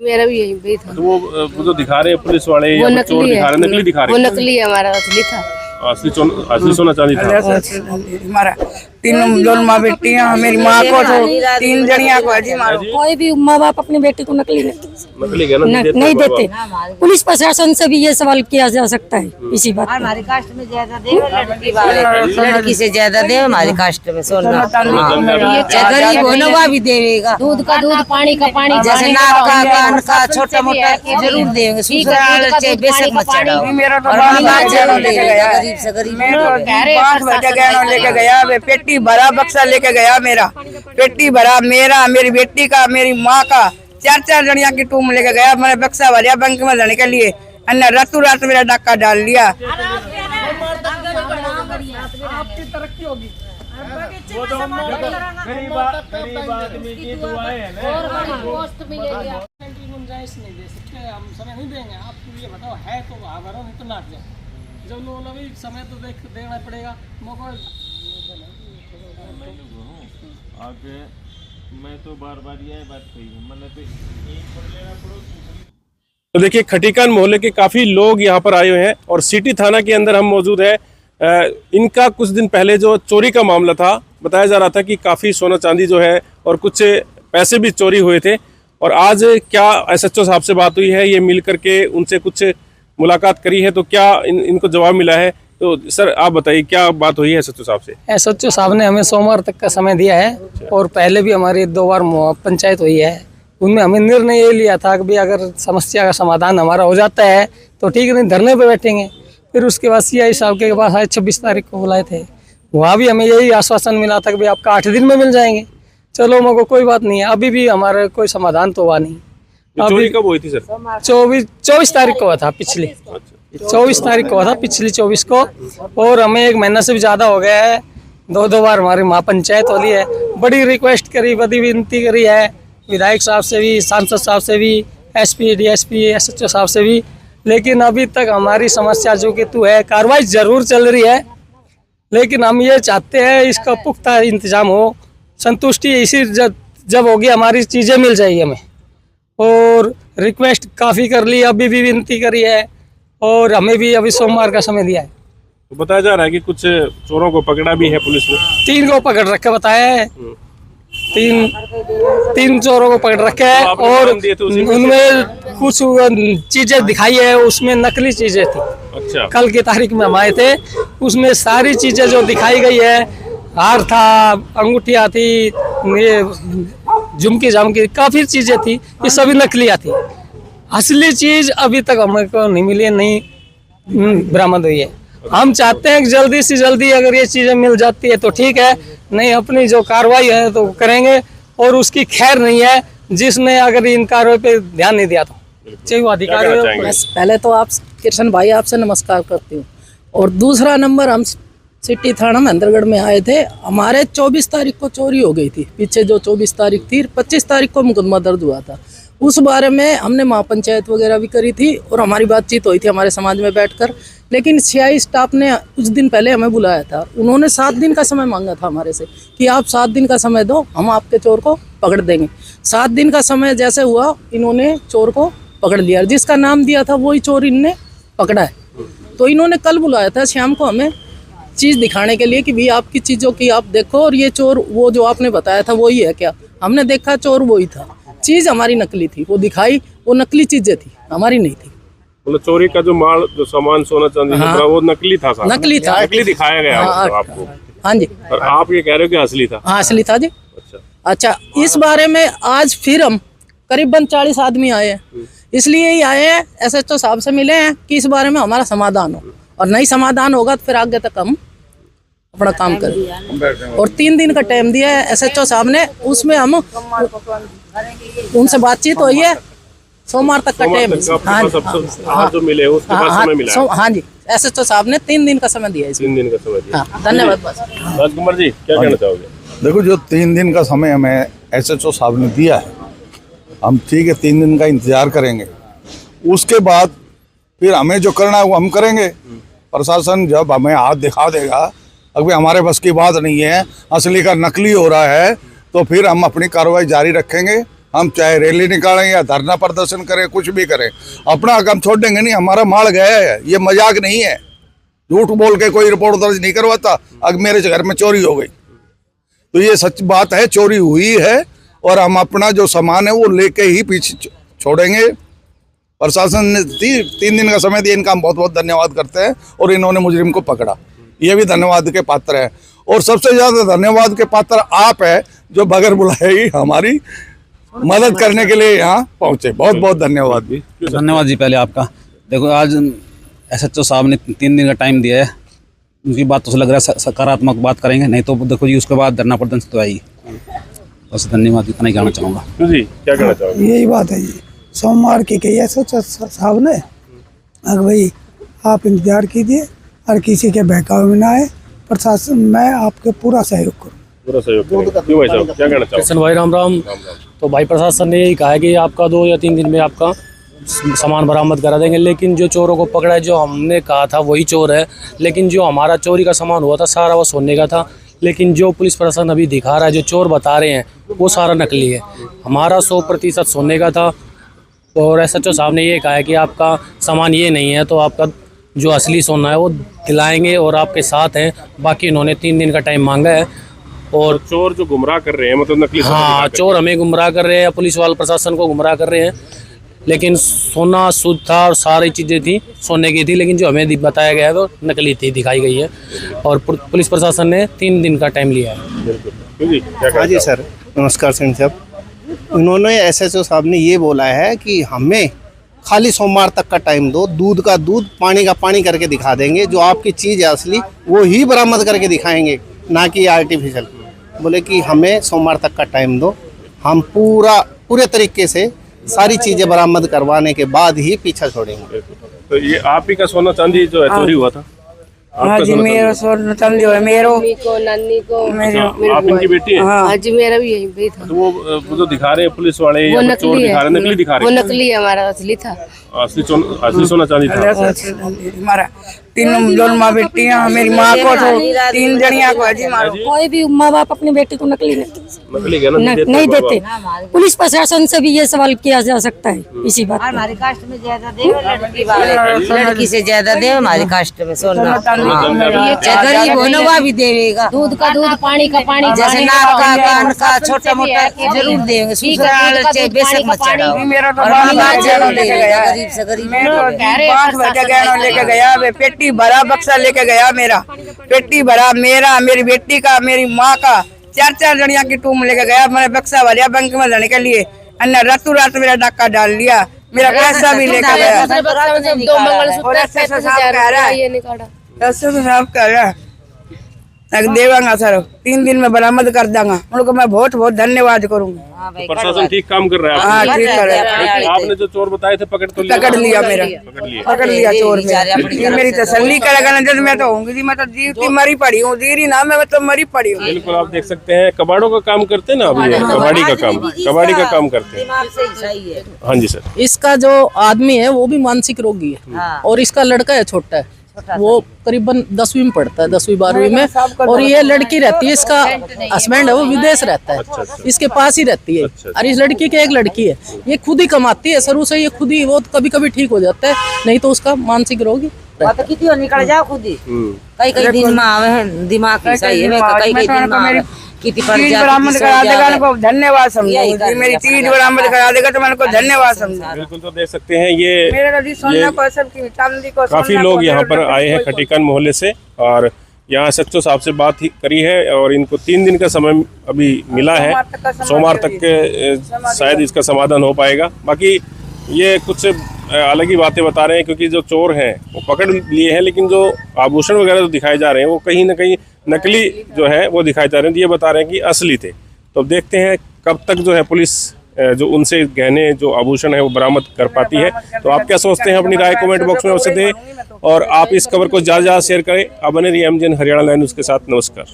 मेरा भी यही था। तो वो जो दिखा रहे हैं पुलिस वाले वो या चोर दिखा रहे हैं, नकली दिखा रहे वो हैं? नकली है, हमारा असली था। असली सोना चांदी था। हमारा तीन दोनों माँ बेटी हैं, मेरी माँ को तो 3 जनिया को है जी मारो। कोई भी माँ बाप अपनी बेटी को नकली नकली क्या नहीं देते। पुलिस प्रशासन से भी ये सवाल किया जा सकता है इसी बात पे। हमारी कास्ट में ज्यादा दे, लड़की वाले लड़की से ज्यादा दे हमारी कास्ट में सोना। गरीब होने का भी देगा, दूध का दूध, पानी का पानी, जैसे नाक का कान का छोटा मोटा जरूर देंगे। बेशक मत चढ़ाओ, मेरा तो गरीब से गरीब 5 बजे गहनों लेके गया, वे पेटी भरा बक्सा लेके गया, मेरा पेटी भरा, मेरा, मेरी बेटी का, मेरी माँ का, 4 जनिया की टूम लेके गया। मैंने बक्सा भरिया बैंक में जाने के लिए, अन्य रातों रात मेरा डाका डाल लिया। हम समय नहीं देंगे, आप ये बताओ है तो आवारों नहीं तो नाट जाए। जब लोग भी समय तो देना पड़ेगा मौका। आगे मैं तो बार ये बात कही है, मैंने तो एक पढ़ लेना पड़ो। तो देखिए, खटीकान मोहल्ले के काफ़ी लोग यहाँ पर आए हुए हैं और सिटी थाना के अंदर हम मौजूद हैं। इनका कुछ दिन पहले जो चोरी का मामला था, बताया जा रहा था कि काफ़ी सोना चांदी जो है और कुछ पैसे भी चोरी हुए थे। और आज क्या SHO साहब से बात हुई है, ये मिल करके उनसे कुछ मुलाकात करी है, तो क्या इनको जवाब मिला है? तो सर आप बताइए, क्या बात हुई है SHO साहब से? SHO साहब ने हमें सोमवार तक का समय दिया है और पहले भी हमारी 2 बार पंचायत हुई है। उनमें हमें निर्णय ये लिया था कि भाई अगर समस्या का समाधान हमारा हो जाता है तो ठीक है, नहीं धरने पे बैठेंगे। फिर उसके बाद CI साहब के पास आए, 26 तारीख को बुलाए थे, वहाँ भी हमें यही आश्वासन मिला था कि भाई आपका 8 दिन में मिल जाएंगे। चलो मगर कोई बात नहीं है, अभी भी हमारा कोई समाधान तो हुआ नहीं। चोरी कब हुई थी सर? 24 तारीख को हुआ था, पिछली 24 तारीख को हुआ था, पिछली 24 को। और हमें 1 महीना से भी ज़्यादा हो गया है, 2 बार हमारी महापंचायत वाली है, बड़ी रिक्वेस्ट करी, बड़ी विनती करी है विधायक साहब से भी, सांसद साहब से भी, SP DSP SHO साहब से भी, लेकिन अभी तक हमारी समस्या जो कि है, कार्रवाई जरूर चल रही है, लेकिन हम ये चाहते हैं इसका पुख्ता इंतजाम हो, संतुष्टि इसी जब होगी हमारी चीज़ें मिल जाएगी हमें। और रिक्वेस्ट काफ़ी कर ली, अभी भी विनती करी है और हमें भी अभी सोमवार का समय दिया है। तो बताया जा रहा है कि कुछ चोरों को पकड़ा भी है पुलिस ने। 3 को पकड़ रखा बताया है, 3 चोरों को पकड़ रखा है और उनमें कुछ चीजें दिखाई है, उसमें नकली चीजें थी। अच्छा। कल की तारीख में हम आए थे, उसमें सारी चीजें जो दिखाई गई है, हार था, अंगूठियाँ थी, ये झुमकी झामकी, काफी चीजें थी, ये सभी नकलियाँ थी। असली चीज अभी तक हमको नहीं मिली, नहीं बरामद हुई है। हम चाहते हैं कि जल्दी से जल्दी अगर ये चीजें मिल जाती है तो ठीक है, नहीं अपनी जो कार्रवाई है तो करेंगे। और उसकी खैर नहीं है जिसने अगर इन कार्रवाई पे ध्यान नहीं दिया तो चाहे वो अधिकारी। पहले तो आप कृष्ण भाई आपसे नमस्कार करती हूँ। और दूसरा नंबर, हम सिटी थाना महेंद्रगढ़ में आए थे, हमारे 24 तारीख को चोरी हो गई थी। पीछे जो 24 तारीख थी, 25 तारीख को मुकदमा दर्ज हुआ था। उस बारे में हमने महापंचायत वगैरह भी करी थी और हमारी बातचीत हुई थी हमारे समाज में बैठकर। लेकिन CI स्टाफ ने कुछ दिन पहले हमें बुलाया था, उन्होंने 7 दिन का समय मांगा था हमारे से कि आप 7 दिन का समय दो, हम आपके चोर को पकड़ देंगे। 7 दिन का समय जैसे हुआ, इन्होंने चोर को पकड़ लिया, जिसका नाम दिया था वही चोर इनने पकड़ा है। तो इन्होंने कल बुलाया था शाम को हमें चीज़ दिखाने के लिए कि भाई आपकी चीज़ों की आप देखो और ये चोर वो जो आपने बताया था वही है क्या। हमने देखा चोर वही था, चीज़ हमारी नकली थी, वो दिखाई वो नकली चीज़ें थी, हमारी नहीं थी। मतलब चोरी का जो माल, जो सामान सोना चांदी वो नकली था साहब? नकली था, नकली दिखाया गया आपको? हाँ जी। और आप ये कह रहे हो कि असली था? हाँ असली था जी। अच्छा, इस बारे में आज फिर हम करीबन 40 आदमी आए हैं, इसलिए ही आए हैं, SHO साहब से मिले हैं कि इस बारे में हमारा समाधान हो, और नहीं समाधान होगा तो फिर आगे तक हम अपना काम करें। और 3 दिन का टाइम दिया है SHO साहब ने, उसमें हम उनसे बातचीत हुई है, सोमवार तक का टाइम है। हाँ जी, SHO साहब ने 3 दिन का समय दिया है। 3 दिन का समय दिया। धन्यवाद। राजकुमार जी क्या कहना चाहोगे? देखो, जो 3 दिन का समय हमें SHO साहब ने दिया है, हम ठीक है 3 दिन का इंतजार करेंगे। उसके बाद फिर हमें जो करना है वो हम करेंगे। प्रशासन जब हमें हाथ दिखा देगा, अगर हमारे बस की बात नहीं है, असली का नकली हो रहा है, तो फिर हम अपनी कार्रवाई जारी रखेंगे। हम चाहे रैली निकालें या धरना प्रदर्शन करें, कुछ भी करें, अपना काम छोड़ेंगे नहीं। हमारा माल गया है, ये मजाक नहीं है। झूठ बोल के कोई रिपोर्ट दर्ज नहीं करवाता। अगर मेरे घर में चोरी हो गई तो ये सच बात है, चोरी हुई है और हम अपना जो सामान है वो लेके ही पीछे छोड़ेंगे। प्रशासन ने 3 दिन का समय दिया, इनका हम बहुत बहुत धन्यवाद करते हैं और इन्होंने मुजरिम को पकड़ा, ये भी धन्यवाद के पात्र है। और सबसे ज्यादा धन्यवाद के पात्र आप है जो बगैर बुलाए ही हमारी मदद करने के लिए यहाँ पहुंचे। बहुत बहुत धन्यवाद। भी धन्यवाद जी पहले आपका। देखो आज SHO साहब ने 3 दिन का टाइम दिया है, उनकी बात तो लग रहा है सकारात्मक बात करेंगे, नहीं तो देखो जी उसके बाद धरना प्रदर्शन तो आएगी। बस धन्यवाद, इतना ही कहना चाहूँगा। जी क्या कहना चाहोगे? यही बात है जी, सोमवार की कही SHO साहब ने, अगर भाई आप इंतजार कीजिए और किसी के बहकावे में ना आए, प्रशासन मैं आपके पूरा सहयोग करूँ। पूरा सहयोग करेंगे। क्यों भाई साहब क्या कहना चाहोगे? कृष्ण भाई राम राम। तो भाई प्रशासन ने यही कहा है कि आपका 2 या 3 दिन में आपका सामान बरामद करा देंगे, लेकिन जो चोरों को पकड़ा है, जो हमने कहा था वही चोर है, लेकिन जो हमारा चोरी का सामान हुआ था सारा वो सोने का था, लेकिन जो पुलिस प्रशासन अभी दिखा रहा है, जो चोर बता रहे हैं वो सारा नकली है। हमारा 100% सोने का था और SHO साहब ने ये कहा है कि आपका सामान ये नहीं है तो आपका जो असली सोना है वो दिलाएंगे और आपके साथ हैं। बाकी इन्होंने 3 दिन का टाइम मांगा है। और चोर जो गुमराह कर रहे हैं, मतलब नकली, हाँ चोर हमें गुमराह कर रहे हैं, पुलिस वाले प्रशासन को गुमराह कर रहे हैं, लेकिन सोना शुद्ध था और सारी चीज़ें थी सोने की थी, लेकिन जो हमें बताया गया है वो नकली थी, दिखाई गई है। और पुलिस प्रशासन ने 3 दिन का टाइम लिया है। हाँ जी सर, नमस्कार सिंह साहब। उन्होंने SHO साहब ने ये बोला है कि हमें खाली सोमवार तक का टाइम दो, दूध का दूध, पानी का पानी करके दिखा देंगे, जो आपकी चीज़ है असली वो ही बरामद करके दिखाएंगे, ना कि आर्टिफिशियल। बोले कि हमें सोमवार तक का टाइम दो, हम पूरे तरीके से सारी चीज़ें बरामद करवाने के बाद ही पीछा छोड़ेंगे। तो ये आप ही का सोना चांदी जो है चोरी हुआ था? हाँ जी, मेरा सोना चांदी है, मेरो को नन्नी को आप इनकी बेटी है? हाँ जी, मेरा भी यही भी था। तो वो जो दिखा रहे हैं पुलिस वाले, वो या चोर नकली दिखा रहे हैं, नकली दिखा रहे वो हैं? नकली है, हमारा असली था। असली सोना चांदी था। हमारा 3 माँ बेटी है, मेरी माँ को तो 3 जनिया को है जी। कोई भी माँ बाप अपनी बेटी को नकली नहीं देते। पुलिस प्रशासन से भी ये सवाल किया जा सकता है इसी बात। हमारी कास्ट में ज्यादा दे, लड़की से ज्यादा दे हमारी कास्ट में सोना। गरीब होने का भी देगा, दूध का दूध, पानी का पानी, जैसे नाक का, कान का, छोटा मोटा जरूर देंगे। बेशक मत चढ़ाओ, मेरा तो गरीब से गरीब लेके गया, पेटी भरा बक्सा लेके गया, मेरा पेटी भरा, मेरा, मेरी बेटी का, मेरी माँ का, 4 जनिया की टूम लेके गया। मैंने बक्सा भरिया बैंक में जाने के लिए, अन्य रातों रात मेरा डाका डाल लिया, मेरा पैसा भी लेके गया। साहब कह रहा देवांगा सर, 3 दिन में बरामद कर दूंगा, उनको मैं बहुत बहुत धन्यवाद करूंगा। तो प्रशासन ठीक काम कर रहा है। हाँ ठीक कर रहा है। आपने जो चोर बताए थे पकड़ लिया, मेरा पकड़ लिया चोर में। मेरी तसल्ली करेगा ना, जब मैं तो होंगी जी, मैं तो जीती मरी पड़ी हूँ, जीरी ना मैं तो मरी पड़ी हूँ। बिल्कुल, आप देख सकते हैं कबाड़ों का काम करते हैं ना, अभी कबाड़ी का काम करते हैं। हाँ जी सर। इसका जो आदमी है वो भी मानसिक रोगी है और इसका लड़का है छोटा है, वो करीबन 10वीं में पढ़ता है, 10वीं 12वीं में, और ये लड़की रहती है, इसका हस्बैंड है वो विदेश रहता है, इसके पास ही रहती है। और इस लड़की की एक लड़की है, ये खुद ही कमाती है शुरू से, ये खुद ही, वो कभी कभी ठीक हो जाता है, नहीं तो उसका मानसिक रोगी कितनी निकल जाओ खुद ही। कई दिन में आवे दिमाग सही है, कई दिन में कितनी पड़ जाती। बरामद करा देगा उनको धन्यवाद समझूंगी, मेरी चीज बरामद करा देगा तो मैं उनको धन्यवाद समझूंगा। बिल्कुल, तो देख सकते हैं ये को काफी लोग यहाँ पर आए हैं खटीकान मोहल्ले से, और यहाँ SHO साहब से बात करी है और इनको 3 दिन का समय अभी मिला है, सोमवार तक के शायद इसका समाधान हो पाएगा। बाकी ये कुछ अलग ही बातें बता रहे हैं, क्योंकि जो चोर हैं वो पकड़ लिए हैं, लेकिन जो आभूषण वगैरह जो दिखाए जा रहे हैं वो कहीं ना कहीं नकली जो है वो दिखाए जा रहे हैं। ये बता रहे हैं कि असली थे। तो देखते हैं कब तक जो है पुलिस जो उनसे गहने, जो आभूषण है वो बरामद कर पाती है। तो आप क्या सोचते हैं, अपनी राय कमेंट बॉक्स में अवश्य दें, और आप इस खबर को ज़्यादा से ज़्यादा शेयर करें। अब बने रहिए MGN हरियाणा लाइव न्यूज़ के साथ। नमस्कार।